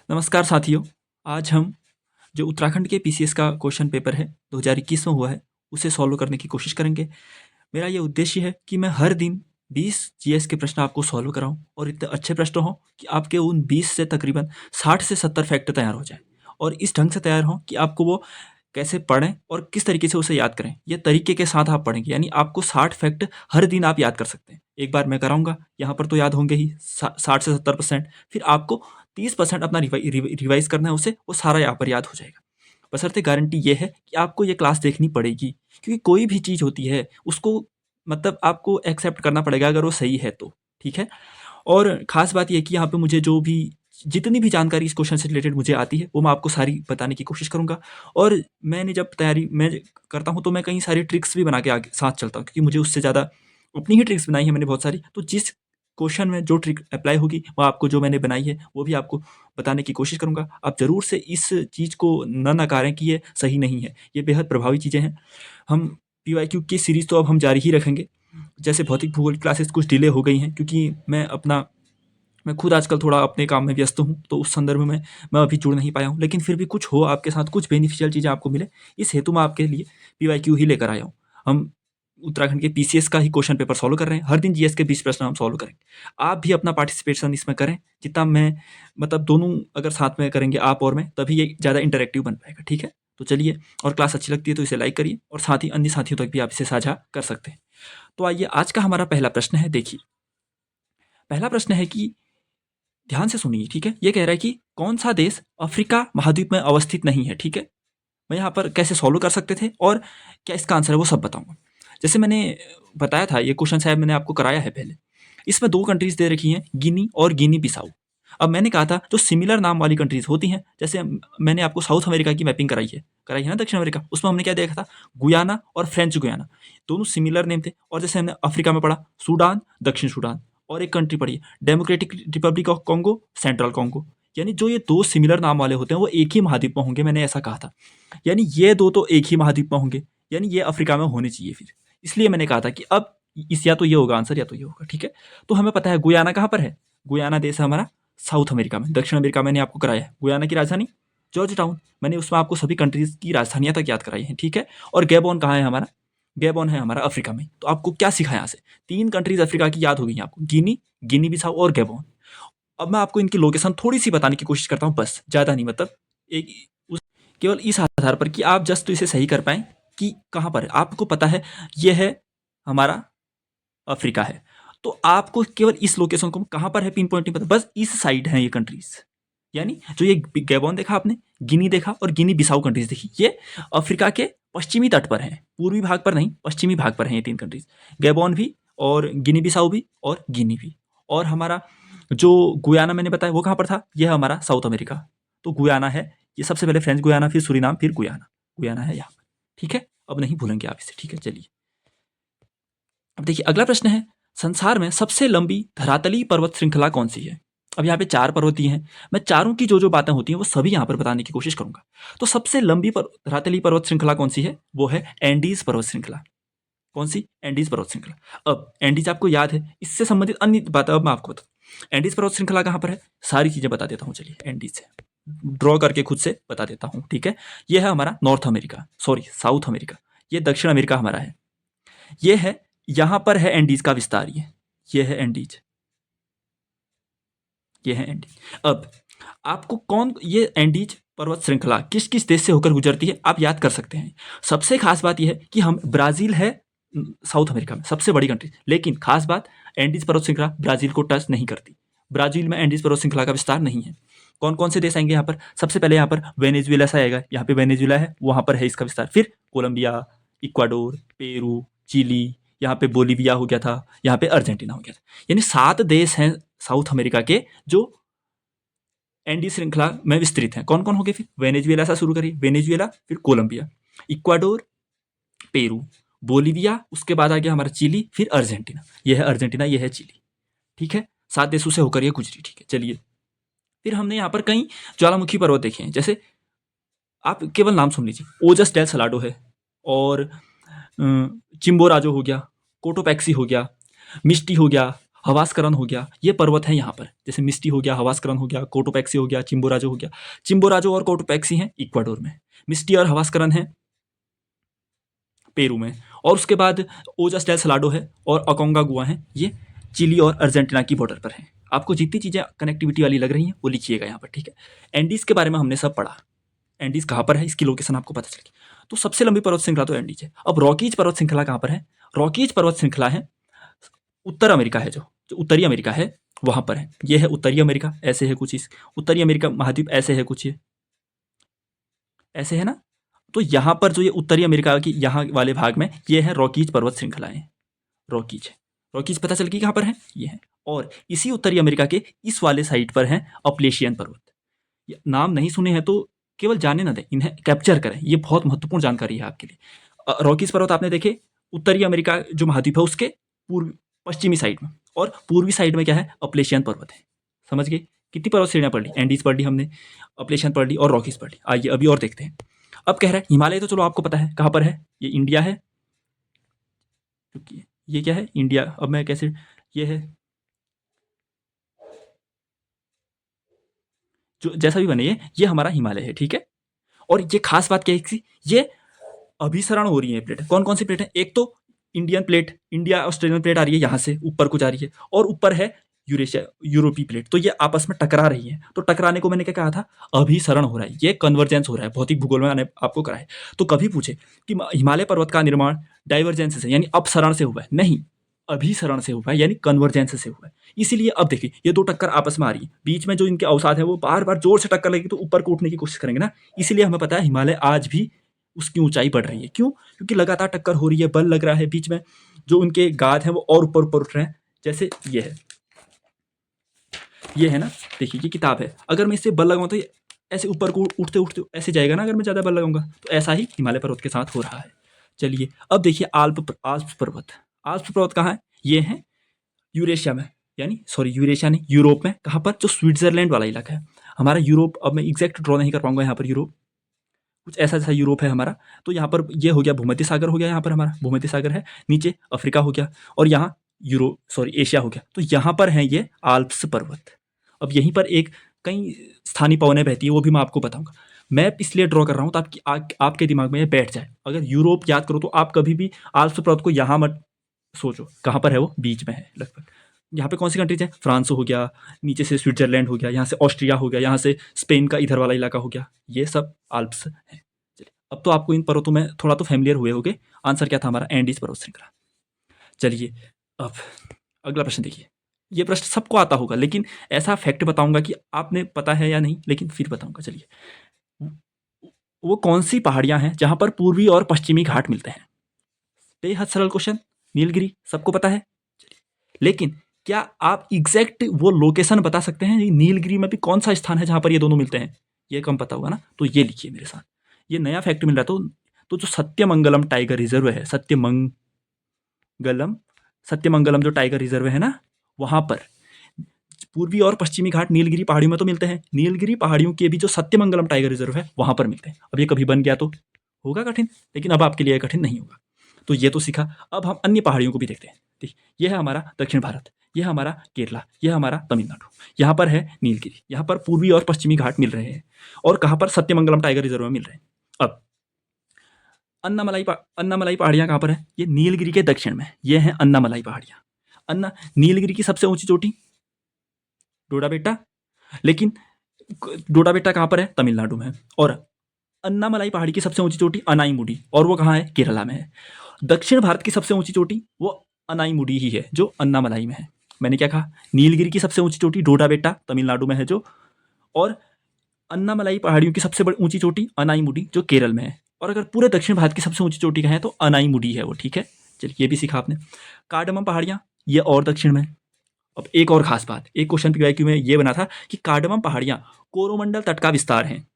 नमस्कार साथियों। आज हम जो उत्तराखंड के पीसीएस का क्वेश्चन पेपर है 2021 में हुआ है उसे सॉल्व करने की कोशिश करेंगे। मेरा ये उद्देश्य है कि मैं हर दिन 20 जीएस के प्रश्न आपको सॉल्व कराऊं और इतने अच्छे प्रश्न हों कि आपके उन 20 से तकरीबन 60 से 70 फैक्ट तैयार हो जाए और इस ढंग से तैयार हों कि आपको वो कैसे पढ़ें और किस तरीके से उसे याद करें, ये तरीके के साथ आप पढ़ेंगे। यानी आपको 60 फैक्ट हर दिन आप याद कर सकते हैं। एक बार मैं कराऊंगा, यहाँ पर तो याद होंगे ही 60 से 70%। फिर आपको 30% अपना रिवाइज करना है, उसे वो सारा यहाँ पर याद हो जाएगा। बशर्ते गारंटी ये है कि आपको ये क्लास देखनी पड़ेगी, क्योंकि कोई भी चीज़ होती है उसको मतलब आपको एक्सेप्ट करना पड़ेगा अगर वो सही है तो, ठीक है। और ख़ास बात ये है कि यहाँ पे मुझे जो भी जितनी भी जानकारी इस क्वेश्चन से रिलेटेड मुझे आती है वो मैं आपको सारी बताने की कोशिश करूँगा। और मैंने जब तैयारी मैं करता हूँ तो मैं कई सारी ट्रिक्स भी बना के आगे साथ चलता हूँ, क्योंकि मुझे उससे ज़्यादा अपनी ही ट्रिक्स बनाई है मैंने बहुत सारी। तो जिस क्वेश्चन में जो ट्रिक अप्लाई होगी वो आपको जो मैंने बनाई है वो भी आपको बताने की कोशिश करूँगा। आप ज़रूर से इस चीज़ को न नकारें कि ये सही नहीं है, ये बेहद प्रभावी चीज़ें हैं। हम पीवाईक्यू की सीरीज़ तो अब हम जारी ही रखेंगे। जैसे भौतिक भूगोल की क्लासेस कुछ डिले हो गई हैं, क्योंकि मैं खुद आजकल थोड़ा अपने काम में व्यस्त हूँ, तो उस संदर्भ में मैं अभी जुड़ नहीं पाया हूँ। लेकिन फिर भी कुछ हो आपके साथ, कुछ बेनिफिशियल चीज़ें आपको मिले, इस हेतु मैं आपके लिए पीवाईक्यू ही लेकर आया हूँ। हम उत्तराखंड के पीसीएस का ही क्वेश्चन पेपर सॉल्व कर रहे हैं। हर दिन जीएस के 20 प्रश्न हम सॉल्व करेंगे। आप भी अपना पार्टिसिपेशन इसमें करें, जितना मैं मतलब दोनों अगर साथ में करेंगे आप और मैं, तभी ये ज़्यादा इंटरैक्टिव बन पाएगा, ठीक है? तो चलिए, और क्लास अच्छी लगती है तो इसे लाइक करिए और साथ ही अन्य साथियों तक भी आप इसे साझा कर सकते हैं। तो आइए, आज का हमारा पहला प्रश्न है। देखिए, पहला प्रश्न है कि ध्यान से सुनिए, ठीक है? ये कह रहा है कि कौन-सा देश अफ्रीका महाद्वीप में अवस्थित नहीं है, ठीक है? मैं यहाँ पर कैसे सॉल्व कर सकते थे और क्या इसका आंसर है वो सब बताऊँगा। जैसे मैंने बताया था, ये क्वेश्चन शायद मैंने आपको कराया है पहले। इसमें 2 कंट्रीज़ दे रखी हैं, गिनी और गिनी बिसाऊ। अब मैंने कहा था जो सिमिलर नाम वाली कंट्रीज़ होती हैं, जैसे मैंने आपको साउथ अमेरिका की मैपिंग कराई है ना, दक्षिण अमेरिका। उसमें हमने क्या देखा था, गुयाना और फ्रेंच गुयाना, दोनों सिमिलर नेम थे। और जैसे हमने अफ्रीका में पढ़ा, सूडान, दक्षिण सूडान, और एक कंट्री पढ़ी democratic Republic of Congo, central Congo. यानी जो ये 2 सिमिलर नाम वाले होते हैं वो एक ही महाद्वीप में होंगे, मैंने ऐसा कहा था। यानी ये 2 तो एक ही महाद्वीप में होंगे, यानी ये अफ्रीका में होने चाहिए फिर। इसलिए मैंने कहा था कि अब इस या तो ये होगा आंसर या तो ये होगा, ठीक है? तो हमें पता है गुयाना कहाँ पर है। गुयाना देश है हमारा साउथ अमेरिका में। दक्षिण अमेरिका मैंने आपको कराया है। गुयाना की राजधानी जॉर्ज टाउन। मैंने उसमें आपको सभी कंट्रीज़ की राजधानियाँ तक याद कराई हैं, ठीक है? और गैबोन कहाँ है हमारा? गैबोन है हमारा अफ्रीका में। तो आपको क्या सीखा यहाँ से? 3 कंट्रीज़ अफ्रीका की याद हो गई हैं आपको, गिनी, गिनी बिसाऊ और गैबोन। अब मैं आपको इनकी लोकेशन थोड़ी-सी बताने की कोशिश करता हूँ बस, ज़्यादा नहीं। मतलब एक उस केवल इस आधार पर कि आप जस्ट इसे सही कर पाएँ कि कहाँ पर है। आपको पता है ये है हमारा अफ्रीका है, तो आपको केवल इस लोकेशन को कहाँ पर है पिन पॉइंट नहीं पता, बस इस साइड हैं ये कंट्रीज़। यानी जो ये गैबोन देखा आपने, गिनी देखा और गिनी बिसाऊ कंट्रीज़ देखी, ये अफ्रीका के पश्चिमी तट पर हैं, पूर्वी भाग पर नहीं, पश्चिमी भाग पर हैं ये 3 कंट्रीज़। गैबोन भी और गिनी बिसाऊ भी और गिनी भी। और हमारा जो गुयाना मैंने बताया वो कहाँ पर था? ये है हमारा साउथ अमेरिका। तो गुयाना है, ये सबसे पहले फ्रेंच गुयाना, फिर सूरीनाम, फिर गुयाना। गुयाना है यहाँ पर, ठीक है? अब नहीं भूलेंगे आप इसे, ठीक है? चलिए, अब देखिए अगला प्रश्न है, संसार में सबसे लंबी धरातलीय पर्वत श्रृंखला कौन सी है? अब यहाँ पे 4 पर्वत दिए हैं। मैं चारों की जो-जो बातें होती हैं वो सभी यहाँ पर बताने की कोशिश करूँगा। तो सबसे लंबी धरातलीय पर्वत श्रृंखला कौन सी है? वो है एंडीज़ पर्वत श्रृंखला। कौन सी? एंडीज़ पर्वत श्रृंखला। अब एंडीज़ आपको याद है, इससे संबंधित अन्य बातें अब मैं आपको बताता हूँ। एंडीज़ पर्वत श्रृंखला कहाँ पर है? सारी चीज़ें बता देता हूँ, चलिए एंडीज़ से ड्रॉ करके खुद से बता देता हूँ, ठीक है? ये है हमारा north America, sorry south America. ये दक्षिण अमेरिका हमारा है। ये है, यहाँ पर है एंडीज़ का विस्तार, ये है एंडीज़, ये है एंडीज़। अब आपको कौन ये एंडीज़ पर्वत श्रृंखला किस-किस देश से होकर गुजरती है, आप याद कर सकते हैं। सबसे खास बात ये है कि हम ब्राज़ील है साउथ अमेरिका में सबसे बड़ी कंट्री, लेकिन खास बात एंडीज़ पर्वत श्रृंखला ब्राज़ील को टच नहीं करती। ब्राज़ील में एंडीज़ पर्वत श्रृंखला का विस्तार नहीं है। कौन-कौन से देश आएँगे यहाँ पर? सबसे पहले यहाँ पर वेनेजुएला से आएगा, यहाँ पे वेनेजुएला है, वहाँ पर है इसका विस्तार। फिर कोलंबिया, इक्वाडोर, पेरू, चिली, यहाँ पे बोलिविया हो गया था, यहाँ पे अर्जेंटीना हो गया था। यानी 7 देश हैं साउथ अमेरिका के जो एंडी श्रृंखला में विस्तृत हैं। कौन-कौन हो गए फिर? वेनेजुएला से शुरू करिए, वेनेजुएला, फिर कोलंबिया, इक्वाडोर, पेरू, बोलिविया, उसके बाद आ गया हमारा चिली, फिर अर्जेंटीना। ये है अर्जेंटीना, ये है चिली, ठीक है? 7 देशों से होकर ये गुजरी, ठीक है? चलिए, फिर हमने यहाँ पर कई ज्वालामुखी पर्वत देखे हैं। जैसे आप केवल नाम सुन लीजिए, ओजस डेल सलाडो है, और चिम्बोराजो हो गया, कोटोपैक्सी हो गया, मिस्टी हो गया, हवास्करन हो गया, ये पर्वत है यहाँ पर, जैसे मिस्टी हो गया, हवास्करन हो गया, कोटोपैक्सी हो गया, चिम्बोराजो हो गया। चिम्बोराजो और कोटोपैक्सी हैं इक्वाडोर में, मिस्टी और हवास्करन है पेरू में, और उसके बाद ओजास डेल सलाडो है और अकोंगागुआ है, ये चिली और अर्जेंटीना की बॉर्डर पर है। आपको जितनी चीज़ें कनेक्टिविटी वाली लग रही हैं वो लिखिएगा यहाँ पर, ठीक है। एंडीज के बारे में हमने सब पढ़ा, एंडीज कहाँ पर है इसकी लोकेशन आपको पता चल गई। तो सबसे लंबी पर्वत श्रृंखला तो एंडीज है। अब रॉकीज पर्वत श्रृंखला कहाँ पर है? रॉकीज पर्वत श्रृंखला है उत्तर अमेरिका है, जो उत्तरी अमेरिका है वहाँ पर है। ये है उत्तरी अमेरिका, ऐसे है कुछ इस उत्तरी अमेरिका महाद्वीप, ऐसे है कुछ, ये ऐसे है ना। तो यहाँ पर जो ये उत्तरी अमेरिका की यहाँ वाले भाग में ये है रॉकीज पर्वत श्रृंखलाएं, रॉकीज। रॉकीज पता चल गई कहाँ पर है, ये है। और इसी उत्तरी अमेरिका के इस वाले साइड पर है अपलेशियन पर्वत। ये नाम नहीं सुने हैं तो केवल जाने ना दें, इन्हें कैप्चर करें, ये बहुत महत्वपूर्ण जानकारी है आपके लिए। रॉकीज पर्वत आपने देखे उत्तरी अमेरिका जो महाद्वीप है उसके पूर्व पश्चिमी साइड में, और पूर्वी साइड में क्या है, अपलेशियन पर्वत है। समझ गए? कितनी पर्वत श्रेणियां पढ़ ली? एंडीज पढ़ ली हमने, अपलेशियन पढ़ ली और रॉकीज पढ़ ली। आइए अभी और देखते हैं। अब कह रहा है हिमालय, तो चलो आपको पता है कहाँ पर है, ये इंडिया है, क्योंकि ये क्या है, इंडिया। अब मैं कैसे, ये है जो जैसा भी बने ये हमारा हिमालय है, ठीक है। और ये खास बात क्या है कि ये अभिसरण हो रही है प्लेट। कौन कौन सी प्लेट है? एक तो Indian plate, India Australian plate आ रही है यहाँ से ऊपर को जा रही है, और ऊपर है यूरेशिया यूरोपीय प्लेट। तो ये आपस में टकरा रही है। तो टकराने को मैंने क्या कहा था, अभिसरण हो रहा है, ये कन्वर्जेंस हो रहा है। भौतिक भूगोल में मैंने आपको कराया। तो कभी पूछे कि हिमालय पर्वत का निर्माण डाइवर्जेंस से यानी अपसरण से हुआ है, नहीं, अभिसरण से हुआ है, यानी कन्वर्जेंस से हुआ है। इसीलिए अब देखिए ये दो टक्कर आपस में आ रही है, बीच में जो इनके अवसाद है वो बार बार जोर से टक्कर लगेगी तो ऊपर को उठने की कोशिश करेंगे ना। इसीलिए हमें पता है हिमालय आज भी उसकी ऊंचाई बढ़ रही है। क्यों? क्योंकि लगातार टक्कर हो रही है, बल लग रहा है, बीच में जो उनके गाद हैं वो और ऊपर ऊपर उठ रहे हैं। जैसे ये है ना, देखिए ये किताब है, अगर मैं इससे बल लगाऊं तो ये ऐसे ऊपर को उठते उठते ऐसे जाएगा ना, अगर मैं ज़्यादा बल लगाऊंगा। तो ऐसा ही हिमालय पर्वत के साथ हो रहा है। चलिए अब देखिए आल्प्स पर्वत। आल्प्स पर्वत कहाँ है? ये है यूरेशिया में, यानी सॉरी यूरेशिया नहीं, यूरोप में। कहाँ पर? जो स्विट्जरलैंड वाला इलाका है हमारा यूरोप। अब मैं एग्जैक्ट ड्रॉ नहीं कर पाऊंगा यहाँ पर, यूरोप कुछ ऐसा जैसा यूरोप है हमारा। तो यहाँ पर ये हो गया भूमध्य सागर हो गया, यहाँ पर हमारा भूमध्य सागर है, नीचे अफ्रीका हो गया, और यहाँ एशिया हो गया। तो यहाँ पर है ये आल्प्स पर्वत। अब यहीं पर एक कई स्थानीय पवनें बहती है, वो भी मैं आपको बताऊंगा। मैप इसलिए ड्रॉ कर रहा हूँ ताकि आपके दिमाग में ये बैठ जाए। अगर यूरोप याद करो तो आप कभी भी आल्प्स पर्वत को यहाँ मत सोचो, कहाँ पर है वो, बीच में है लगभग। यहाँ पे कौन सी कंट्रीज है? फ्रांस हो गया, नीचे से स्विट्जरलैंड हो गया, यहाँ से ऑस्ट्रिया हो गया, यहाँ से स्पेन का इधर वाला इलाका हो गया, ये सब आल्प्स है। चलिए अब तो आपको इन पर्वतों में थोड़ा तो फैमिलियर हुए होगे। आंसर क्या था हमारा? एंडीज पर्वत श्रृंखला। चलिए अब अगला प्रश्न देखिए। ये प्रश्न सबको आता होगा, लेकिन ऐसा फैक्ट बताऊंगा कि आपने पता है या नहीं, लेकिन फिर बताऊंगा। चलिए, वो कौन सी पहाड़ियां हैं जहां पर पूर्वी और पश्चिमी घाट मिलते हैं? बेहद सरल क्वेश्चन। नीलगिरी सबको पता है। चलिए, लेकिन क्या आप एग्जैक्ट वो लोकेशन बता सकते हैं नीलगिरी में भी कौन सा स्थान है जहां पर ये दोनों मिलते हैं? ये कम पता होगा ना, तो ये लिखिए मेरे साथ। ये नया फैक्ट मिल रहा है। तो जो सत्यमंगलम टाइगर रिजर्व है, सत्यमंगलम जो टाइगर रिजर्व है ना, वहां पर पूर्वी और पश्चिमी घाट नीलगिरी पहाड़ियों में तो मिलते हैं। नीलगिरी पहाड़ियों के भी जो सत्यमंगलम टाइगर रिजर्व है वहां पर मिलते हैं। अब ये कभी बन गया तो होगा कठिन, लेकिन अब आपके लिए कठिन नहीं होगा। तो ये तो सीखा। अब हम अन्य पहाड़ियों को भी देखते हैं। ठीक, ये है हमारा दक्षिण भारत, ये है हमारा केरला, ये है हमारा तमिलनाडु। यहाँ पर है नीलगिरी, यहाँ पर पूर्वी और पश्चिमी घाट मिल रहे हैं, और कहाँ पर? सत्यमंगलम टाइगर रिजर्व में मिल रहे हैं। अब अन्नामलाई पहाड़ियाँ कहाँ पर है? ये नीलगिरी के दक्षिण में, ये हैं अन्नामलाई पहाड़ियाँ। नीलगिरी की सबसे ऊंची चोटी डोडा बेट्टा, लेकिन डोडा बेट्टा कहाँ पर है? तमिलनाडु में। और अन्नामलाई पहाड़ी की सबसे ऊंची चोटी अनाईमुडी, और वो कहाँ है? केरला में है। दक्षिण भारत की सबसे ऊंची चोटी वो अनाईमुडी ही है जो अन्नामलाई में है। मैंने क्या कहा? नीलगिरी की सबसे ऊंची चोटी डोडा बेट्टा तमिलनाडु में है जो, और अन्नामलाई पहाड़ियों की सबसे बड़ी ऊंची चोटी अनाईमुडी जो केरल में है। और अगर पूरे दक्षिण भारत की सबसे ऊंची चोटी कहें तो अनाईमुडी है वो, ठीक है। चलिए ये भी सीखा आपने। कार्डमम पहाड़ियाँ ये और दक्षिण में। अब एक और खास बात, एक क्वेश्चन पीवाईक्यू में ये बना था कि कार्डमम पहाड़ियाँ कोरोमंडल तट का विस्तार हैं।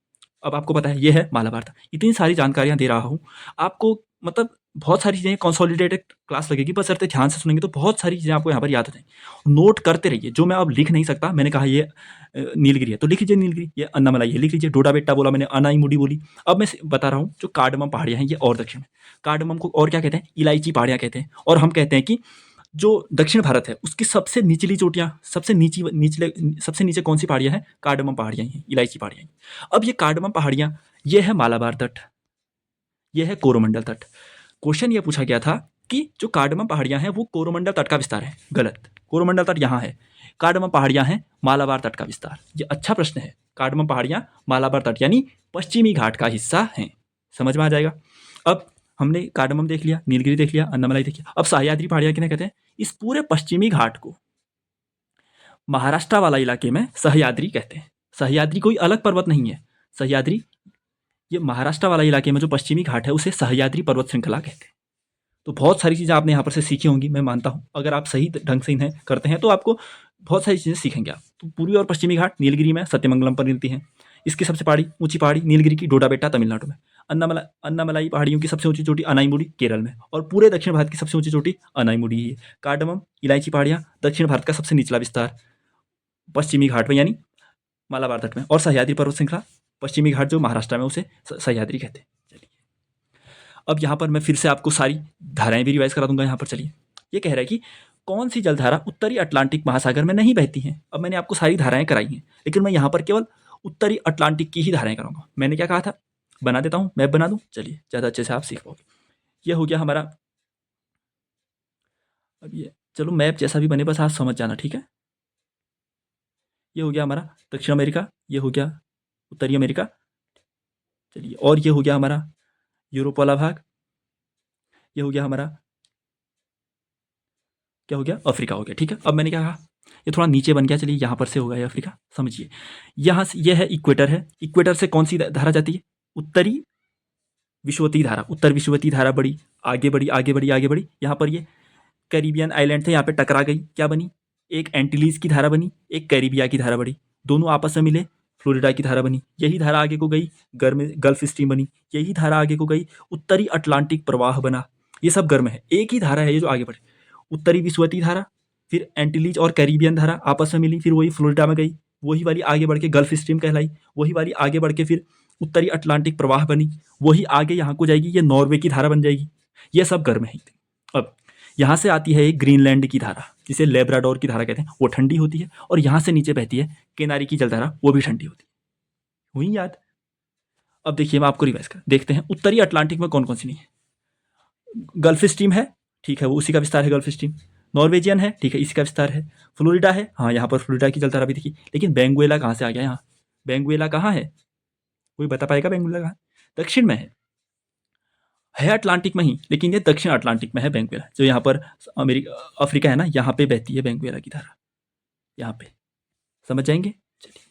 अब आपको पता है ये है मालाबार। इतनी सारी जानकारियाँ दे रहा हूँ आपको, मतलब बहुत सारी चीज़ें कंसोलिडेटेड क्लास लगेगी, बस अगर ध्यान से सुनेंगे तो बहुत सारी चीज़ें आपको यहाँ पर याद आ जाएंगी। नोट करते रहिए, जो मैं अब लिख नहीं सकता। मैंने कहा ये नीलगिरी है तो लिख लीजिए नीलगिरी, ये अन्नामलाई है लिख लीजिए, डोडा बेट्टा बोला मैंने, अनाईमुडी बोली। अब मैं बता रहा हूँ जो कार्डमम पहाड़ियाँ हैं ये और दक्षिण में। कार्डमम को और क्या कहते हैं? इलायची पहाड़ियाँ कहते हैं। और हम कहते हैं कि जो दक्षिण भारत है उसकी सबसे निचली चोटियाँ, सबसे नीचे कौन सी पहाड़ियाँ हैं? कार्डमम पहाड़ियाँ ही हैं, इलायची पहाड़ियाँ ही। अब ये कार्डमम पहाड़ियाँ, ये है मालाबार तट, ये है कोरोमंडल तट। क्वेश्चन ये पूछा गया था कि जो कार्डमम पहाड़ियाँ हैं वो कोरोमंडल तट का विस्तार है। गलत, कोरोमंडल तट यहाँ है, कार्डमम पहाड़ियाँ हैं मालाबार तट का विस्तार। ये अच्छा प्रश्न है। कार्डमम पहाड़ियाँ मालाबार तट यानी पश्चिमी घाट का हिस्सा हैं। समझ में आ जाएगा। अब हमने कार्डमम देख लिया, नीलगिरी देख लिया, अन्नामलाई देख लिया। अब सह्याद्री पहाड़ियाँ किन्हें कहते हैं? इस पूरे पश्चिमी घाट को महाराष्ट्र वाला इलाके में सह्याद्री कहते हैं। सह्याद्री कोई अलग पर्वत नहीं है, सह्याद्री ये महाराष्ट्र वाला इलाके में जो पश्चिमी घाट है उसे सह्याद्री पर्वत श्रृंखला कहते हैं। तो बहुत सारी चीज़ें आपने यहाँ पर से सीखी होंगी, मैं मानता हूँ। अगर आप सही ढंग से इन्हें करते हैं तो आपको बहुत सारी चीज़ें सीखेंगे आप। तो पूर्वी और पश्चिमी घाट नीलगिरी में सत्यमंगलम पर मिलती हैं। इसकी सबसे ऊंची पहाड़ी नीलगिरी की डोडाबेट्टा तमिलनाडु में। अन्नामलाई पहाड़ियों की सबसे ऊंची चोटी अनाईमुडी केरल में। और पूरे दक्षिण भारत की सबसे ऊंची चोटी अनाईमुडी ही है। कार्डमम इलायची पहाड़ियाँ दक्षिण भारत का सबसे निचला विस्तार पश्चिमी घाट में यानी मालाबार तट में। और सह्याद्री पर्वत श्रृंखला पश्चिमी घाट जो महाराष्ट्र में उसे सह्याद्री कहते हैं। चलिए अब यहाँ पर मैं फिर से आपको सारी धाराएं भी रिवाइज करा दूंगा। यहाँ पर चलिए, ये कह रहा है कि कौन सी जलधारा उत्तरी अटलांटिक महासागर में नहीं बहती हैं। अब मैंने आपको सारी धाराएं कराई हैं, लेकिन मैं यहाँ पर केवल उत्तरी अटलांटिक की ही धाराएं कराऊंगा। मैंने क्या कहा था, बना देता हूँ, मैप बना दूँ। चलिए ज़्यादा अच्छे से आप सीख पाओगे। ये हो गया हमारा, अब ये चलो मैप जैसा भी बने बस आप समझ जाना, ठीक है। ये हो गया हमारा दक्षिण अमेरिका, ये हो गया उत्तरी अमेरिका। चलिए, और ये हो गया हमारा यूरोप वाला भाग, ये हो गया हमारा क्या हो गया, अफ्रीका हो गया, ठीक है। अब मैंने क्या कहा, ये थोड़ा नीचे बन गया। चलिए यहाँ पर से होगा ये अफ्रीका, समझिए। यहाँ से ये है इक्वेटर है, इक्वेटर से कौन सी धारा जाती है? उत्तरी विषुवतीय धारा। उत्तर विषुवतीय धारा बढ़ी, आगे बढ़ी, आगे बढ़ी, आगे बढ़ी। यहाँ पर ये कैरिबियन आइलैंड थे, यहाँ पे टकरा गई, क्या बनी? एक एंटीलीज की धारा बनी, एक कैरिबिया की धारा बनी। दोनों आपस में मिले, फ्लोरिडा की धारा बनी। यही धारा आगे को गई, गल्फ स्ट्रीम बनी। यही धारा आगे को गई, उत्तरी अटलांटिक प्रवाह बना। ये सब गर्म है, एक ही धारा है ये जो आगे बढ़े। उत्तरी विषुवतीय धारा, फिर एंटीलीज और कैरिबियन धारा आपस में मिली, फिर वही फ्लोरिडा में गई। वही वाली आगे बढ़ के गल्फ स्ट्रीम कहलाई। वही वाली आगे बढ़ के फिर उत्तरी अटलांटिक प्रवाह बनी। वही आगे यहाँ को जाएगी, ये नॉर्वे की धारा बन जाएगी। ये सब गर्म है। अब यहाँ से आती है एक ग्रीनलैंड की धारा, जिसे लेब्राडोर की धारा कहते हैं, वो ठंडी होती है। और यहाँ से नीचे बहती है केनारी की जलधारा, वो भी ठंडी होती है। हुई याद? अब देखिए मैं आपको रिवाइज कर देखते हैं, उत्तरी अटलांटिक में कौन कौन सी नहीं है। गल्फ स्ट्रीम है, ठीक है, वो उसी का विस्तार है गल्फ स्ट्रीम। नॉर्वेजियन है, ठीक है, इसी का विस्तार है। फ्लोरिडा है, हाँ यहाँ पर फ्लोरिडा की जलधारा भी देखी। लेकिन बेंगुएला कहाँ से आ गया? यहाँ बेंगुएला कहाँ है? कोई बता पाएगा बेंगुएला कहाँ? दक्षिण में है अटलांटिक में ही, लेकिन ये दक्षिण अटलांटिक में है बेंगुएला। जो यहाँ पर अफ्रीका है ना, यहाँ पे बहती है बेंगुएला की धारा, यहाँ पे। समझ जाएंगे? चलिए,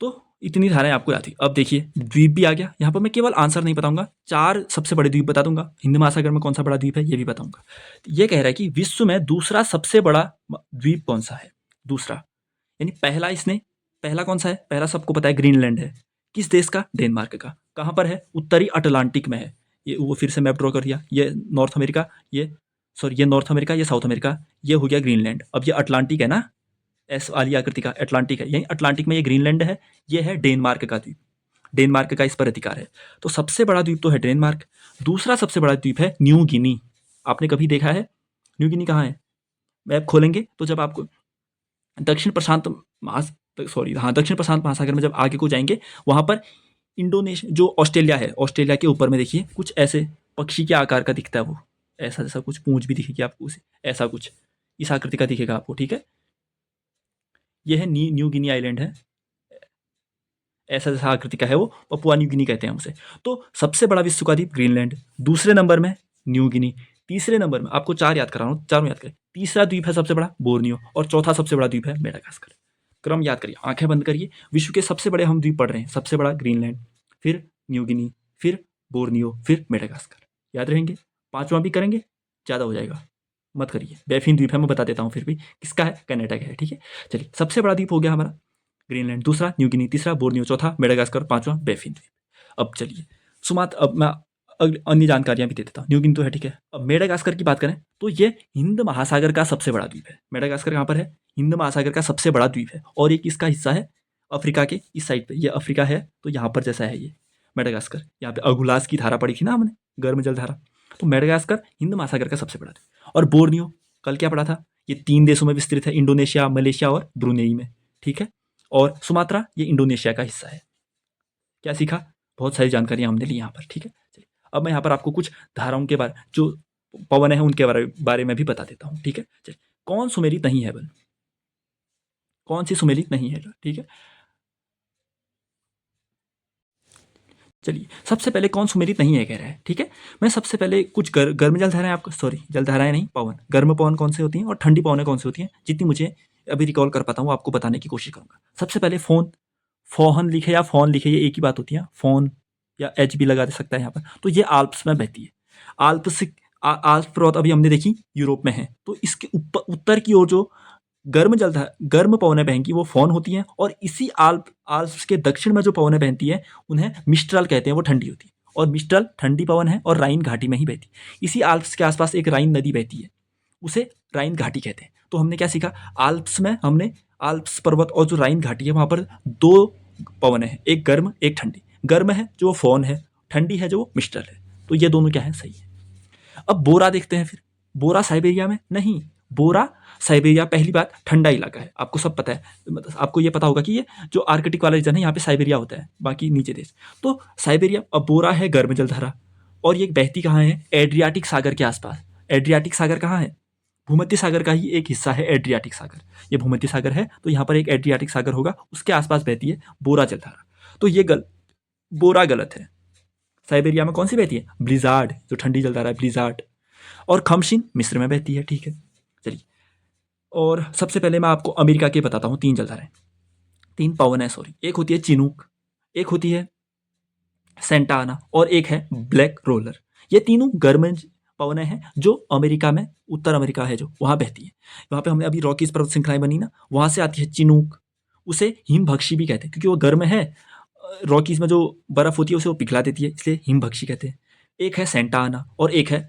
तो इतनी धाराएं आपको याद थी। अब देखिए द्वीप भी आ गया। यहाँ पर मैं केवल आंसर नहीं बताऊंगा, 4 सबसे बड़े द्वीप बता दूंगा। हिंद महासागर में कौन सा बड़ा द्वीप है ये भी बताऊंगा। ये कह रहा है कि विश्व में दूसरा सबसे बड़ा द्वीप कौन सा है? दूसरा यानी पहला कौन सा है? पहला सबको पता है ग्रीनलैंड है। किस देश का? डेनमार्क का। कहाँ पर है? उत्तरी अटलांटिक में है। ये वो फिर से मैप ड्रॉ कर दिया। ये नॉर्थ अमेरिका, ये नॉर्थ अमेरिका, ये साउथ अमेरिका, ये हो गया ग्रीनलैंड। अब ये अटलांटिक है ना, एस वाली आकृति का अटलांटिक है। यही अटलांटिक में ये ग्रीनलैंड है। ये है डेनमार्क का द्वीप। डेनमार्क का इस पर अधिकार है। तो सबसे बड़ा द्वीप तो है डेनमार्क। दूसरा सबसे बड़ा द्वीप है न्यू गिनी। आपने कभी देखा है न्यू गिनी कहाँ है? मैप खोलेंगे तो जब आपको दक्षिण प्रशांत महासागर में जब आगे को जाएंगे, वहाँ पर इंडोनेशिया जो ऑस्ट्रेलिया है, ऑस्ट्रेलिया के ऊपर में देखिए कुछ ऐसे पक्षी के आकार का दिखता है। वो ऐसा जैसा कुछ पूंछ भी दिखेगी आपको उसे, ऐसा कुछ इस आकृति का दिखेगा आपको, ठीक है। ये है न्यू गिनी आइलैंड है, ऐसा जैसा आकृति का है वो, पपुआ न्यू गिनी कहते हैं उसे। तो सबसे बड़ा विश्व का द्वीप ग्रीनलैंड, दूसरे नंबर में न्यू गिनी, तीसरे नंबर में आपको 4 याद करा रहा हूँ, चारों याद करें। तीसरा द्वीप है सबसे बड़ा बोर्नियो, और चौथा सबसे बड़ा द्वीप है मेडागास्कर। क्रम याद करिए, आंखें बंद करिए। विश्व के सबसे बड़े हम द्वीप पढ़ रहे हैं। सबसे बड़ा ग्रीनलैंड, फिर न्यू गिनी, फिर बोर्नियो, फिर मेडागास्कर। याद रहेंगे? 5वां भी करेंगे, ज़्यादा हो जाएगा, मत करिए। बैफिन द्वीप है, मैं बता देता हूँ फिर भी किसका है, कनाडा का है, ठीक है। चलिए, सबसे बड़ा द्वीप हो गया हमारा ग्रीनलैंड, दूसरा न्यू गिनी, तीसरा बोर्नियो, चौथा मेडागास्कर, 5वां बैफिन द्वीप। अब चलिए अब मैं अन्य जानकारियां भी दे देता हूँ। न्यू गिनी तो है, ठीक है। अब मेडागास्कर की बात करें तो ये हिंद महासागर का सबसे बड़ा द्वीप है। मेडागास्कर कहाँ पर है? हिंद महासागर का सबसे बड़ा द्वीप है। और ये किसका हिस्सा है? अफ्रीका के इस साइड पे, ये अफ्रीका है, तो यहाँ पर जैसा है ये मेडागास्कर। यहाँ पे अगुलास की धारा पड़ी थी ना हमने, गर्म जल धारा, तो मेडागास्कर हिंद महासागर का सबसे बड़ा द्वीप। और बोर्नियो कल क्या पढ़ा था, ये 3 देशों में विस्तृत है, इंडोनेशिया, मलेशिया और ब्रुनेई में, ठीक है। और सुमात्रा ये इंडोनेशिया का हिस्सा है। क्या सीखा, बहुत सारी जानकारियां हमने ली यहाँ पर, ठीक है। चलिए अब मैं यहाँ पर आपको कुछ धाराओं के बारे, जो पवन है उनके बारे में भी बता देता हूँ, ठीक है। चलिए, कौन सुमेलित नहीं है बल, कौन सी सुमेलित नहीं है, ठीक है। चलिए सबसे पहले कौन सुमेलित नहीं है कह रहा है, ठीक है। मैं सबसे पहले कुछ गर्म जलधाराएं आपको, सॉरी जलधाराएं नहीं, पवन, गर्म पवन कौन से होती हैं और ठंडी पवनें कौन सी होती हैं, जितनी मुझे अभी रिकॉल कर पाता हूँ आपको बताने की कोशिश करूंगा। सबसे पहले फोन, फोहन लिखे या फोन लिखे, ये एक ही बात होती है, फोन या एच भी लगा दे सकता है यहाँ पर। तो ये आल्प्स में बहती है। आल्प्स आल्प्स पर्वत अभी हमने देखी यूरोप में है, तो इसके ऊपर उत्तर की ओर जो गर्म पवनें बहेंगी वो फोन होती हैं, और इसी आल्प्स के दक्षिण में जो पवनें बहती हैं उन्हें मिस्ट्रल कहते हैं, वो ठंडी होती है। और मिस्ट्रल ठंडी पवन है और राइन घाटी में ही बहती है। इसी आल्प्स के आसपास एक राइन नदी बहती है, उसे राइन घाटी कहते हैं। तो हमने क्या सीखा, आल्प्स में हमने आल्प्स पर्वत और जो राइन घाटी है वहाँ पर 2 पवनें हैं, एक गर्म एक ठंडी। गर्म है जो फोन है, ठंडी है जो मिस्ट्रल है। तो ये दोनों क्या है, सही है। अब बोरा देखते हैं फिर। बोरा साइबेरिया में नहीं, बोरा साइबेरिया पहली बात ठंडा इलाका है, आपको सब पता है, मतलब आपको ये पता होगा कि ये जो आर्कटिक वाला रीजन है यहाँ पे साइबेरिया होता है, बाकी नीचे देश। तो साइबेरिया, अब बोरा है गर्म जलधारा, और ये बहती कहाँ है, एड्रियाटिक सागर के आसपास। एड्रियाटिक सागर कहाँ है, भूमध्य सागर का ही एक हिस्सा है एड्रियाटिक सागर। ये भूमध्य सागर है तो यहाँ पर एक एड्रियाटिक सागर होगा, उसके आसपास बहती है बोरा जलधारा। तो ये बोरा गलत है। साइबेरिया में कौन सी बहती है, ब्लिजार्ड, जो ठंडी जलधारा है, ब्लिजार्ड। और खमशिन मिस्र में बहती है, ठीक है। चलिए, और सबसे पहले मैं आपको अमेरिका के बताता हूँ 3 जलधाराएं, 3 पवन है, सॉरी। एक होती है चिनूक, एक होती है सेंटा आना, और एक है ब्लैक रोलर। ये तीनों गर्म पवनें हैं जो अमेरिका में, उत्तर अमेरिका है जो, वहाँ बहती है। वहाँ पे हमने अभी रॉकीज पर्वत श्रृंखलाएं बनी ना, वहाँ से आती है चिनूक। उसे हिमभक्षी भी कहते हैं क्योंकि वो गर्म है, रॉकीज में जो बर्फ होती है उसे वो पिघला देती है, इसलिए हिमभक्षी कहते हैं। एक है सेंटा आना और एक है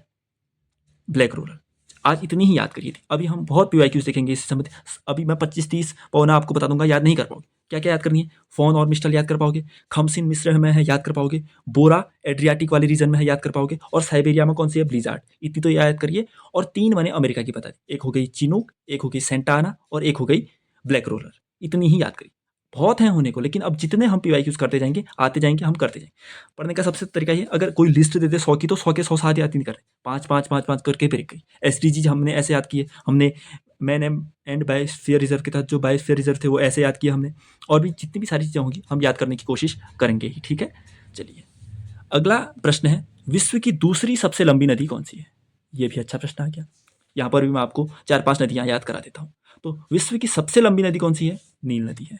ब्लैक रोलर। आज इतनी ही याद करिए थी। अभी हम बहुत पीवाईक्यूज देखेंगे इससे संबंधित। अभी मैं 25-30 पवना आपको बता दूंगा, याद नहीं कर पाओगे। क्या क्या याद करनी है, फोन और मिस्टल याद कर पाओगे, खमसिन मिस्र में है याद कर पाओगे, बोरा एड्रियाटिक वाले रीजन में है याद कर पाओगे, और साइबेरिया में कौन सी है, ब्लिजार्ड। इतनी तो याद करिए। और 3 मैंने अमेरिका की बता दी, एक हो गई चिनूक, एक हो गई सेंटा आना और एक हो गई ब्लैक रोलर। इतनी ही याद करिए, बहुत हैं होने को, लेकिन अब जितने हम पीवाईक्यूज करते जाएंगे, आते जाएंगे, हम करते जाएंगे। पढ़ने का सबसे तरीका ये, अगर कोई लिस्ट दे दे 100 की, तो 100 के 100 साथ याद नहीं कर रहे, 5-5-5-5 करके ब्रेक गई। एसडीजी हमने ऐसे याद किए, हमने मैन एंड बायोस्फीयर रिजर्व के तहत जो बायोस्फीयर रिजर्व थे वो ऐसे याद किए हमने। और भी जितनी भी सारी चीज़ें होंगी हम याद करने की कोशिश करेंगे ही, ठीक है। चलिए अगला प्रश्न है, विश्व की दूसरी सबसे लंबी नदी कौन सी है। ये भी अच्छा प्रश्न आ गया। यहाँ पर भी मैं आपको 4-5 नदियाँ याद करा देता हूँ। तो विश्व की सबसे लंबी नदी कौन सी है, नील नदी है।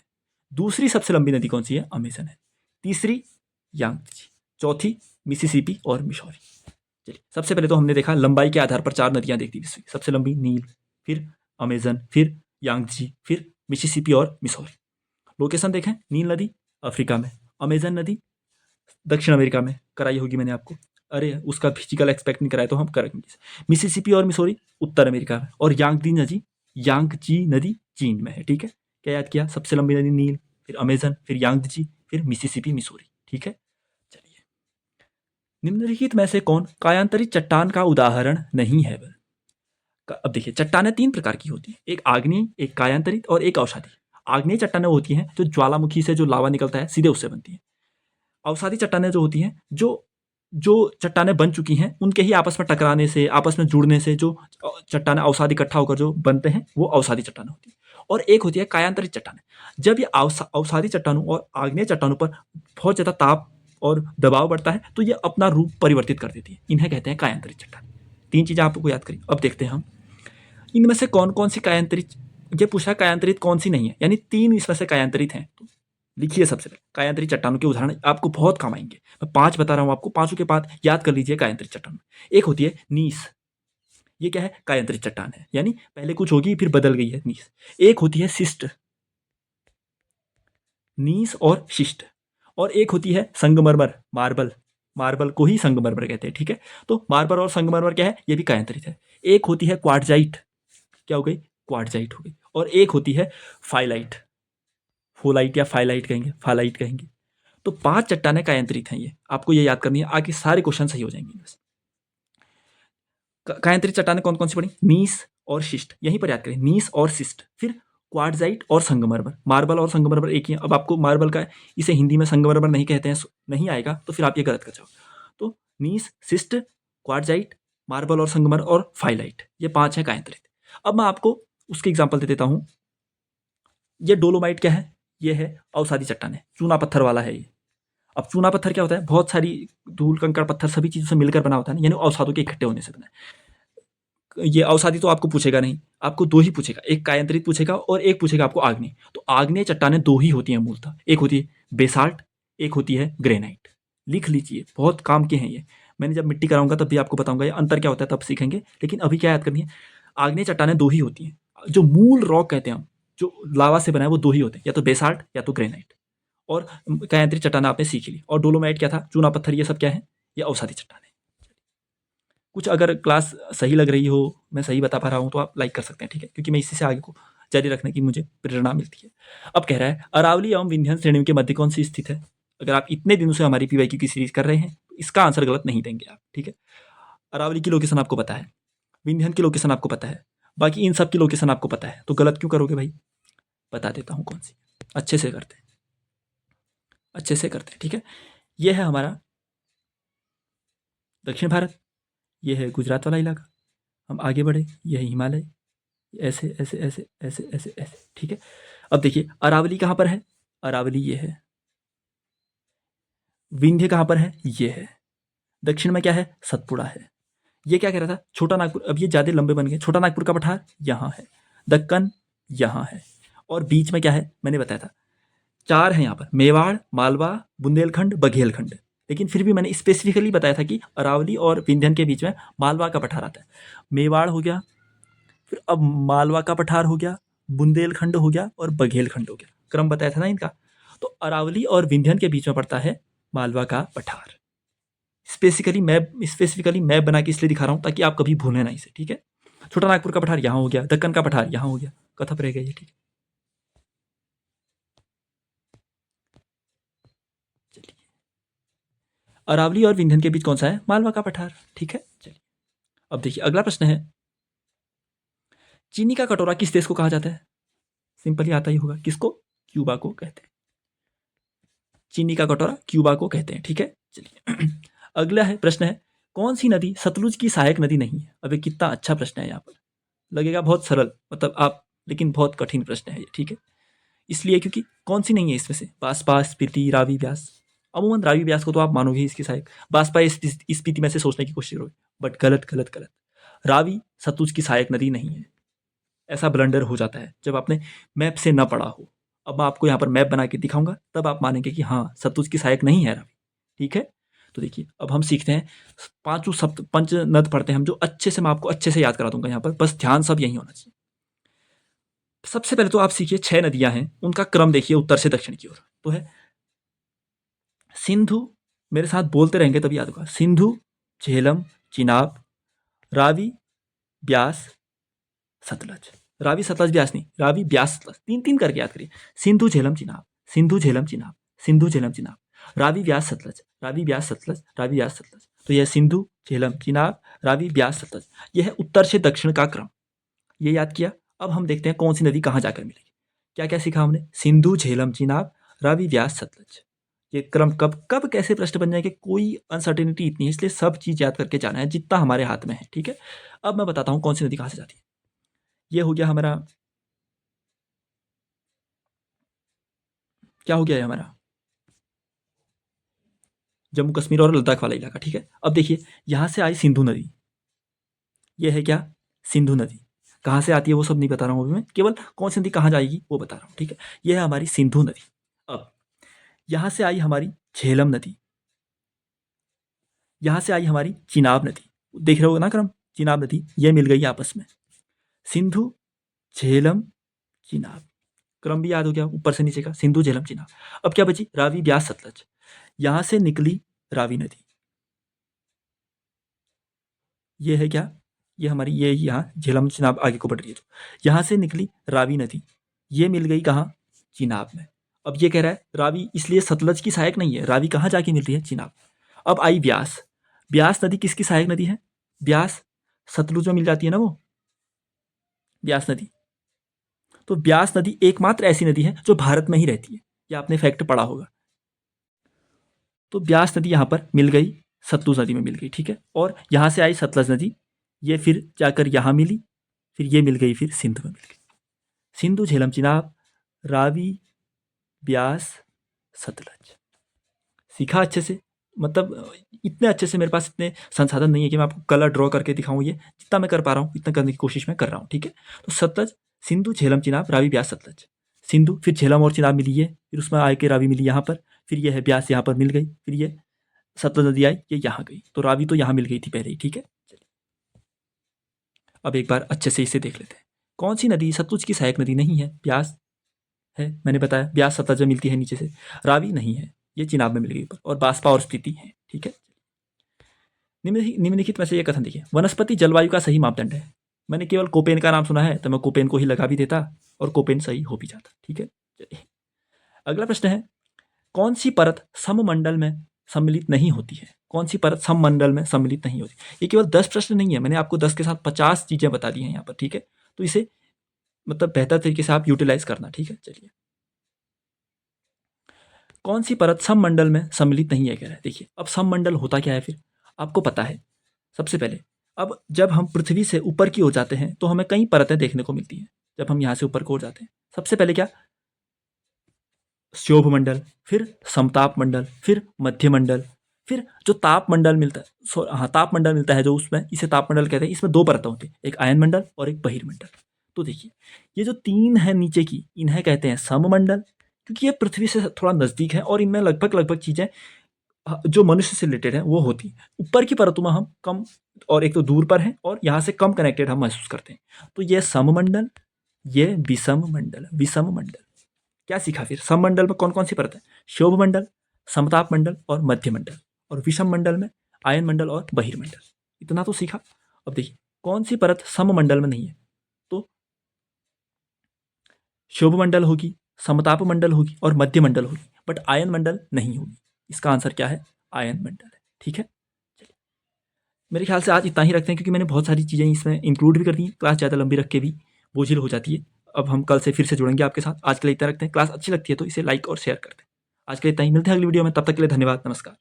दूसरी सबसे लंबी नदी कौन सी है, अमेजन है। तीसरी यांगत्जे, चौथी मिसिसिपी और मिसौरी। चलिए सबसे पहले तो हमने देखा लंबाई के आधार पर 4 नदियां देखती विश्व की। सबसे लंबी नील, फिर अमेजन, फिर यांगत्जे, फिर मिसिसिपी और मिसौरी। लोकेशन देखें, नील नदी अफ्रीका में, अमेजन नदी दक्षिण अमेरिका में, कराई होगी मैंने आपको, अरे उसका फिजिकल एक्सपेक्ट नहीं कराया तो हम करेंगे। मिसिसिपी और मिसौरी उत्तर अमेरिका में, और यांगत्जे नदी चीन में है, ठीक है। क्या याद किया, सबसे लंबी नदी नील, फिर अमेजन, फिर यांगत्जे, फिर मिसिसिपी मिसौरी, ठीक है। चलिए, निम्नलिखित में से कौन कायांतरित चट्टान का उदाहरण नहीं है। अब देखिए, चट्टानें 3 प्रकार की होती हैं, एक आग्नेय, एक कायांतरित और एक अवसादी। आग्नेय चट्टानें होती हैं जो ज्वालामुखी से जो लावा निकलता है सीधे उससे बनती हैं। अवसादी चट्टानें जो होती हैं, जो चट्टानें बन चुकी हैं उनके ही आपस में टकराने से, आपस में जुड़ने से जो चट्टानें अवसादी इकट्ठा होकर जो बनते हैं वो अवसादी चट्टानें होती हैं। और एक होती है कायांतरित चट्टानें। जब ये अवसादी चट्टानों और आग्नेय चट्टानों पर बहुत ज़्यादा ताप और दबाव बढ़ता है तो ये अपना रूप परिवर्तित कर देती है, इन्हें कहते हैं कायांतरित चट्टान। 3 चीज़ें आपको याद करिए। अब देखते हैं हम इनमें से कौन कौन सी कायांतरित, ये पूछा कायांतरित कौन सी नहीं है, यानी 3 इसमें से कायांतरित हैं। तो लिखिए सबसे पहले कायांतरित चट्टानों के उदाहरण आपको बहुत काम आएंगे। मैं 5 बता रहा हूँ आपको, 5 के बाद याद कर लीजिए कायांतरित चट्टान। एक होती है नीस, ये क्या है, कायांतरित चट्टान है, यानी पहले कुछ होगी फिर बदल गई है, नीस। एक होती है शिस्ट, नीस और शिस्ट। और एक होती है संगमरमर, मार्बल को ही संगमरमर कहते हैं, ठीक है। तो मार्बल और संगमरमर क्या है, ये भी कायांतरित है। एक होती है क्वार्टजाइट, क्या हो गई, क्वार्टजाइट हो गई। और एक होती है फाइलाइट, फोलाइट या फाइलाइट कहेंगे, फालाइट कहेंगे। तो 5 चट्टानें कायांतरित हैं, ये आपको ये याद करनी है, आगे सारे क्वेश्चन सही हो जाएंगे बस। कायांतरित चट्टानें कौन कौन सी पड़ी? नीस और शिस्ट, यहीं पर याद करें, नीस और शिस्ट। फिर क्वार्टजाइट और संगमरमर। मार्बल और संगमरमर एक ही है। अब आपको मार्बल का इसे हिंदी में संगमरमर नहीं कहते हैं, नहीं आएगा तो फिर आप ये गलत कर जाओ। तो नीस, शिस्ट, क्वार्टजाइट, मार्बल और संगमरमर और फाइलाइट, ये 5 है कायांतरित। अब मैं आपको उसके एग्जाम्पल दे देता हूँ। ये डोलोमाइट क्या है? ये है अवसादी चट्टानें, चूना पत्थर वाला है ये। अब चूना पत्थर क्या होता है? बहुत सारी धूल कंकड़ पत्थर सभी चीज़ों से मिलकर बना होता है, यानी अवसादों के इकट्ठे होने से बना है। ये अवसादी तो आपको पूछेगा नहीं, आपको 2 ही पूछेगा, एक कायांतरित पूछेगा और एक पूछेगा आपको आग्नेय। तो आग्नेय चट्टानें 2 ही होती हैं मूलतः, एक होती है बेसाल्ट, एक होती है ग्रेनाइट। लिख लीजिए, बहुत काम के हैं ये। मैंने जब मिट्टी कराऊंगा तब भी आपको बताऊंगा ये अंतर क्या होता है, तब सीखेंगे। लेकिन अभी क्या याद करनी है, आग्नेय चट्टानें 2 ही होती हैं। जो मूल रॉक कहते हैं हम, जो लावा से बना है, वो 2 ही होते हैं, या तो बेसाल्ट या तो ग्रेनाइट। और कायांतरित चट्टानें आपने सीख ली। और डोलोमाइट क्या था? चूना पत्थर। ये सब क्या है? ये अवसादी चट्टानें। कुछ अगर क्लास सही लग रही हो, मैं सही बता पा रहा हूँ, तो आप लाइक कर सकते हैं, ठीक है? क्योंकि मैं इसी से आगे को जारी रखने की मुझे प्रेरणा मिलती है। अब कह रहा है अरावली एवं विंध्य श्रेणियों के मध्य कौन सी स्थित है? अगर आप इतने दिनों से हमारी पीवाईक्यू की सीरीज कर रहे हैं, तो इसका आंसर गलत नहीं देंगे आप, ठीक है? अरावली की लोकेशन आपको पता है, विंध्यन की लोकेशन आपको पता है, बाकी इन सब की लोकेशन आपको पता है, तो गलत क्यों करोगे भाई? बता देता हूँ कौन सी। अच्छे से करते हैं, अच्छे से करते हैं, ठीक है? ये है हमारा दक्षिण भारत, ये है गुजरात वाला इलाका। हम आगे बढ़े, ये है हिमालय, ऐसे ऐसे ऐसे ऐसे ऐसे ऐसे, ठीक है? अब देखिए अरावली कहाँ पर है? अरावली ये है। विंध्य कहाँ पर है? ये है। दक्षिण में क्या है? सतपुड़ा है। ये क्या कह रहा था? छोटा नागपुर। अब ये ज्यादा लंबे बन गए। छोटा नागपुर का पठार यहाँ है, दक्कन यहाँ है, और बीच में क्या है? मैंने बताया था 4 है यहाँ पर, मेवाड़, मालवा, बुंदेलखंड, बघेलखंड। लेकिन फिर भी मैंने स्पेसिफिकली बताया था कि अरावली और विंध्यन के बीच में मालवा का पठार आता है। मेवाड़ हो गया, फिर अब मालवा का पठार हो गया, बुंदेलखंड हो गया और बघेलखंड हो गया। क्रम बताया था ना इनका। तो अरावली और विंध्यन के बीच में पड़ता है मालवा का पठार। स्पेसिफिकली मैप बना के इसलिए दिखा रहा हूँ ताकि आप कभी भूलें ना इसे, ठीक है? छोटा नागपुर का पठार यहाँ हो गया, दक्कन का पठार यहाँ हो गया, कथप रह गया ये, ठीक है? चलिए, अरावली और विंध्यन के बीच कौन सा है? मालवा का पठार, ठीक है? चलिए, अब देखिए अगला प्रश्न है, चीनी का कटोरा किस देश को कहा जाता है? सिंपली आता ही होगा, किसको? क्यूबा को कहते हैं। चीनी का कटोरा क्यूबा को कहते हैं, ठीक है? चलिए अगला है प्रश्न है, कौन सी नदी सतलुज की सहायक नदी नहीं है? अबे कितना अच्छा प्रश्न है, यहाँ पर लगेगा बहुत सरल, मतलब आप, लेकिन बहुत कठिन प्रश्न है ये, ठीक है? इसलिए क्योंकि कौन सी नहीं है इसमें से? बांसपा, स्पीति, रावी, ब्यास। अमूमन रावी ब्यास को तो आप मानोगे इसकी सहायक, बांसपा स्पीति में से सोचने की कोशिश करोगे, बट गलत गलत गलत। रावी सतलुज की सहायक नदी नहीं है। ऐसा ब्लंडर हो जाता है जब आपने मैप से न पढ़ा हो। अब मैं आपको यहाँ पर मैप बना के दिखाऊंगा, तब आप मानेंगे कि हाँ सतलुज की सहायक नहीं है रावी, ठीक है? तो देखिए अब हम सीखते हैं, पांचों सप्त पंच नद पढ़ते हैं हम, जो अच्छे से मैं आपको अच्छे से याद करा दूंगा यहाँ पर, बस ध्यान सब यही होना चाहिए। सबसे पहले तो आप सीखिए 6 नदियां हैं, उनका क्रम देखिए उत्तर से दक्षिण की ओर। तो है सिंधु, मेरे साथ बोलते रहेंगे तभी याद होगा, सिंधु, झेलम, चिनाब, रावी, ब्यास, सतलज। रावी सतलज ब्यास नहीं, रावी ब्यास सतलज, 3-3 करके याद करिए। सिंधु झेलम चिनाब, सिंधु झेलम चिनाब, सिंधु झेलम चिनाब, रावी ब्यास सतलज, रावी ब्यास सतलज, रावी ब्यास सतलज। तो यह सिंधु झेलम चिनाब, रावी ब्यास सतलज, यह है उत्तर से दक्षिण का क्रम। ये याद किया। अब हम देखते हैं कौन सी नदी कहाँ जाकर मिलेगी। क्या क्या सीखा हमने? सिंधु झेलम चिनाब, रावी ब्यास सतलज। ये क्रम कब कब कैसे प्रश्न बन जाएंगे, कोई अनसर्टेनिटी इतनी है, इसलिए सब चीज याद करके जाना है जितना हमारे हाथ में है, ठीक है? अब मैं बताता हूँ कौन सी नदी कहाँ से जाती है। ये हो गया हमारा, क्या हो गया है हमारा, जम्मू कश्मीर और लद्दाख वाला इलाका, ठीक है? अब देखिए यहाँ से आई सिंधु नदी, ये है क्या? सिंधु नदी। कहाँ से आती है वो सब नहीं बता रहा हूँ अभी मैं, केवल कौन सी नदी कहाँ जाएगी वो बता रहा हूँ, ठीक है? ये है हमारी सिंधु नदी। अब यहाँ से आई हमारी झेलम नदी, यहाँ से आई हमारी चिनाब नदी, देख रहे हो ना क्रम, चिनाब नदी, ये मिल गई आपस में। सिंधु झेलम चिनाब, क्रम भी याद हो गया ऊपर से नीचे का, सिंधु झेलम चिनाब। अब क्या बची? रावी ब्यास सतलज। यहाँ से निकली रावी नदी, ये है क्या? ये हमारी, ये यहाँ झेलम चिनाब आगे को बढ़ रही है, तो यहाँ से निकली रावी नदी, ये मिल गई कहाँ? चिनाब में। अब ये कह रहा है रावी इसलिए सतलज की सहायक नहीं है, रावी कहाँ जाके मिल रही है? चिनाब। अब आई ब्यास, ब्यास नदी किसकी सहायक नदी है? ब्यास सतलुज में मिल जाती है ना वो ब्यास नदी। तो ब्यास नदी एकमात्र ऐसी नदी है जो भारत में ही रहती है, ये आपने फैक्ट पढ़ा होगा। तो ब्यास नदी यहाँ पर मिल गई, सतलुज नदी में मिल गई, ठीक है। और यहाँ से आई सतलज नदी, ये फिर जाकर यहाँ मिली, फिर ये मिल गई, फिर सिंध में मिल गई। सिंधु, झेलम, चिनाब, रावी, ब्यास, सतलज। सीखा अच्छे से? मतलब इतने अच्छे से मेरे पास इतने संसाधन नहीं है कि मैं आपको कलर ड्रॉ करके दिखाऊं। ये जितना मैं कर पा रहा हूँ इतना करने की कोशिश मैं कर रहा हूँ, ठीक है। तो सतलज, सिंधु, झेलम, चिनाब, रावी, ब्यास, सतलज। सिंधु, फिर झेलम और चिनाब मिली है, फिर उसमें आके रावी मिली यहाँ पर, फिर ये है ब्यास यहाँ पर मिल गई, फिर ये सतलज नदी आई, ये यहाँ गई। तो रावी तो यहाँ मिल गई थी पहले ही, ठीक है। अब एक बार अच्छे से इसे देख लेते हैं। कौन सी नदी सतलुज की सहायक नदी नहीं है? ब्यास है, मैंने बताया ब्यास सतलज में मिलती है नीचे से। रावी नहीं है, ये चिनाब में मिल गई ऊपर। और बास्पा और स्पीति है, ठीक है। निम्नलिखित में से ये कथन देखिए, वनस्पति जलवायु का सही मापदंड है। मैंने केवल कोपेन का नाम सुना है तो मैं कोपेन को ही लगा भी देता और कोपेन सही हो भी जाता, ठीक है। चलिए अगला प्रश्न है, कौन सी परत सममंडल में सम्मिलित नहीं होती है? कौन सी परत सममंडल में सम्मिलित नहीं होती? ये केवल 10 प्रश्न नहीं है, मैंने आपको 10 के साथ 50 चीजें बता दी हैं यहाँ पर, ठीक है। तो इसे मतलब बेहतर तरीके से आप यूटिलाइज करना, ठीक है। चलिए कौन सी परत सममंडल में सम्मिलित नहीं है कह रहा है। देखिए अब सममंडल होता क्या है फिर आपको पता है। सबसे पहले अब जब हम पृथ्वी से ऊपर की ओर जाते हैं तो हमें कई परतें देखने को मिलती हैं। जब हम यहाँ से ऊपर की ओर जाते हैं सबसे पहले क्या, क्षोभ मंडल, फिर समताप मंडल, फिर मध्य मंडल, फिर जो ताप मंडल मिलता है, हाँ ताप मंडल मिलता है जो, उसमें इसे ताप मंडल कहते हैं। इसमें दो परतें होती हैं, एक आयन मंडल और एक बहिर्मंडल। तो देखिए ये जो तीन है नीचे की, इन्हें कहते हैं सममंडल, क्योंकि ये पृथ्वी से थोड़ा नजदीक है और इनमें लगभग चीजें जो मनुष्य से रिलेटेड है वो होती है। ऊपर की परतों में हम कम और एक तो दूर पर हैं और यहाँ से कम कनेक्टेड हम महसूस करते हैं। तो ये सममंडल, ये विषम मंडल। विषम मंडल क्या सीखा फिर? सममंडल में कौन कौन सी परत है? क्षोभ मंडल, समताप मंडल और मध्य मंडल। और विषम मंडल में आयन मंडल और बहिर्मंडल। इतना तो सीखा। अब देखिए कौन सी परत सममंडल में नहीं है? तो क्षोभ मंडल होगी, समताप मंडल होगी और मध्य मंडल होगी, बट आयन मंडल नहीं होगी। इसका आंसर क्या है? आयन मंडल है, ठीक है। चलिए मेरे ख्याल से आज इतना ही रखते हैं, क्योंकि मैंने बहुत सारी चीज़ें इसमें इंक्लूड भी कर दी। क्लास ज़्यादा लंबी रख के भी बोझिल हो जाती है। अब हम कल से फिर से जुड़ेंगे आपके साथ। आज के लिए इतना रखते हैं। क्लास अच्छी लगती है तो इसे लाइक और शेयर करते हैं। आज के लिए इतना ही, मिलते हैं अगली वीडियो में। तब तक के लिए धन्यवाद, नमस्कार।